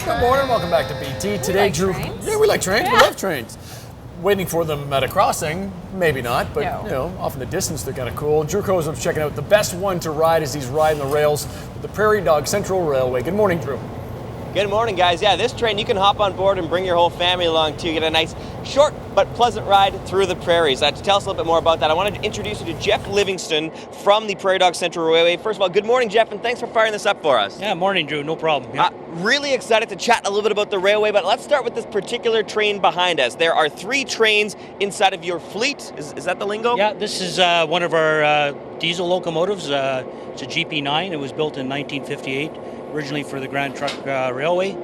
Good morning, welcome back to BT. Today, like Drew. Trains. Yeah, we like trains. Yeah. We love trains. Waiting for them at a crossing, maybe not, but No. you know, off in the distance, they're kind of cool. Drew Kozum's checking out the best one to ride as he's riding the rails with the Prairie Dog Central Railway. Good morning, Drew. Good morning, guys. Yeah, this train, you can hop on board and bring your whole family along too. Get a nice, short but pleasant ride through the prairies. To tell us a little bit more about that, I wanted to introduce you to Jeff Livingston from the Prairie Dog Central Railway. First of all, good morning, Jeff, and thanks for firing this up for us. Yeah, morning, Drew. No problem. Yeah. Really excited to chat a little bit about the railway, but let's start with this particular train behind us. There are 3 trains inside of your fleet. Is that the lingo? Yeah, this is one of our diesel locomotives. It's a GP9. It was built in 1958, originally for the Grand Trunk Railway,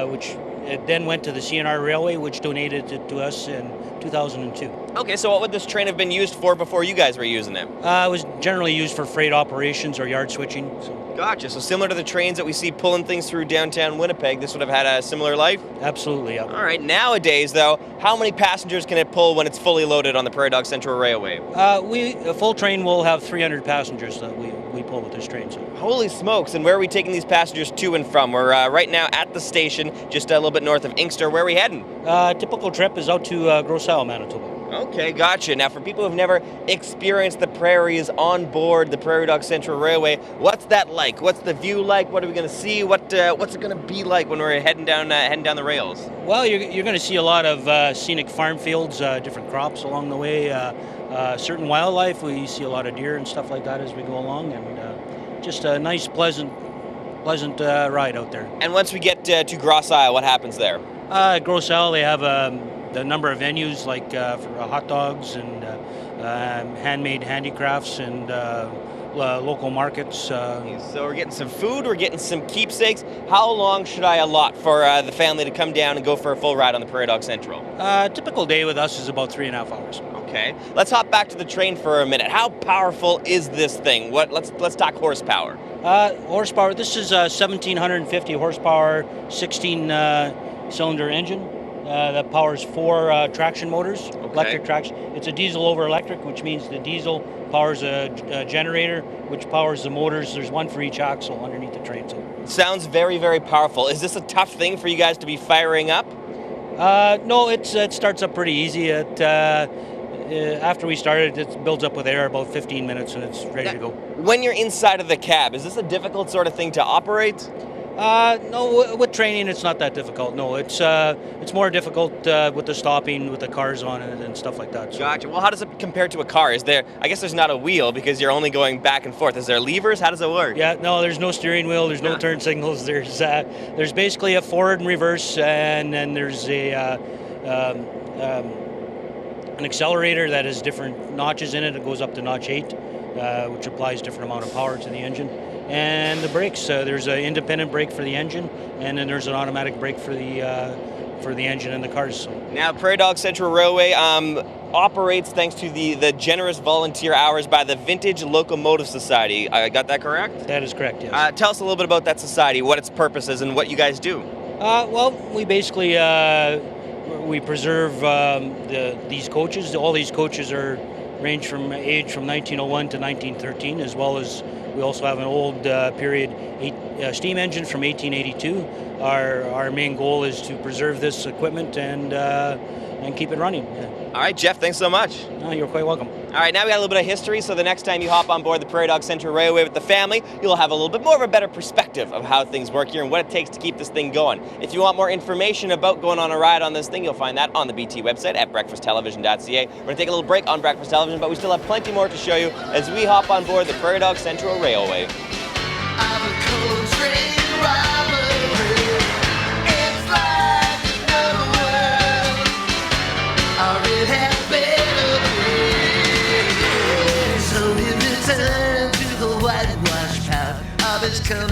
which it then went to the CNR Railway, which donated it to us in 2002. Okay, so what would this train have been used for before you guys were using it? It was generally used for freight operations or yard switching. So. Gotcha. So similar to the trains that we see pulling things through downtown Winnipeg, this would have had a similar life? Absolutely, yeah. All right, nowadays, though, how many passengers can it pull when it's fully loaded on the Prairie Dog Central Railway? A full train will have 300 passengers that we pull with this train. So. Holy smokes, and where are we taking these passengers to and from? We're right now at the station, just a little bit north of Inkster. Where are we heading? Typical trip is out to Gros Isle, Manitoba. Okay, gotcha. Now, for people who've never experienced the prairies on board the Prairie Dog Central Railway, what's that like? What's the view like? What are we going to see? What's it going to be like when we're heading down the rails? Well, you're going to see a lot of scenic farm fields, different crops along the way, certain wildlife. We see a lot of deer and stuff like that as we go along, and just a nice, pleasant ride out there. And once we get to Gros Isle, what happens there? Gros Isle, they have the number of venues like for hot dogs and handmade handicrafts and local markets. So we're getting some food, we're getting some keepsakes. How long should I allot for the family to come down and go for a full ride on the Prairie Dog Central? Typical day with us is about 3.5 hours. Okay, let's hop back to the train for a minute. How powerful is this thing? Let's talk horsepower. Horsepower, this is a 1,750 horsepower, 16-cylinder engine. That powers 4 traction motors, electric traction. It's a diesel over electric, which means the diesel powers a generator, which powers the motors. There's one for each axle underneath the train. So. Sounds very, very powerful. Is this a tough thing for you guys to be firing up? No, it starts up pretty easy. After we started, it builds up with air about 15 minutes and it's ready to go. When you're inside of the cab, is this a difficult sort of thing to operate? No, with training it's not that difficult. No, it's more difficult with the stopping, with the cars on it and stuff like that. So. Gotcha. Well, how does it compare to a car? I guess there's not a wheel because you're only going back and forth. Is there levers? How does it work? Yeah, no, there's no steering wheel. There's no turn signals. There's basically a forward and reverse, and then there's an accelerator that has different notches in it. It goes up to notch 8, which applies different amount of power to the engine. And the brakes, there's an independent brake for the engine, and then there's an automatic brake for the engine and the cars. So. Now, Prairie Dog Central Railway operates thanks to the generous volunteer hours by the Vintage Locomotive Society. I got that correct? That is correct, yes. Tell us a little bit about that society, what its purpose is, and what you guys do. Well, we basically we preserve these coaches. All these coaches range from 1901 to 1913, as well as we also have an old period steam engine from 1882. Our main goal is to preserve this equipment and keep it running. Yeah. All right, Jeff, thanks so much. You're quite welcome. All right, now we got a little bit of history, so the next time you hop on board the Prairie Dog Central Railway with the family, you'll have a little bit more of a better perspective of how things work here and what it takes to keep this thing going. If you want more information about going on a ride on this thing, you'll find that on the BT website at breakfasttelevision.ca. We're going to take a little break on Breakfast Television, but we still have plenty more to show you as we hop on board the Prairie Dog Central Railway. So we return to the whitewashed pout of its coming.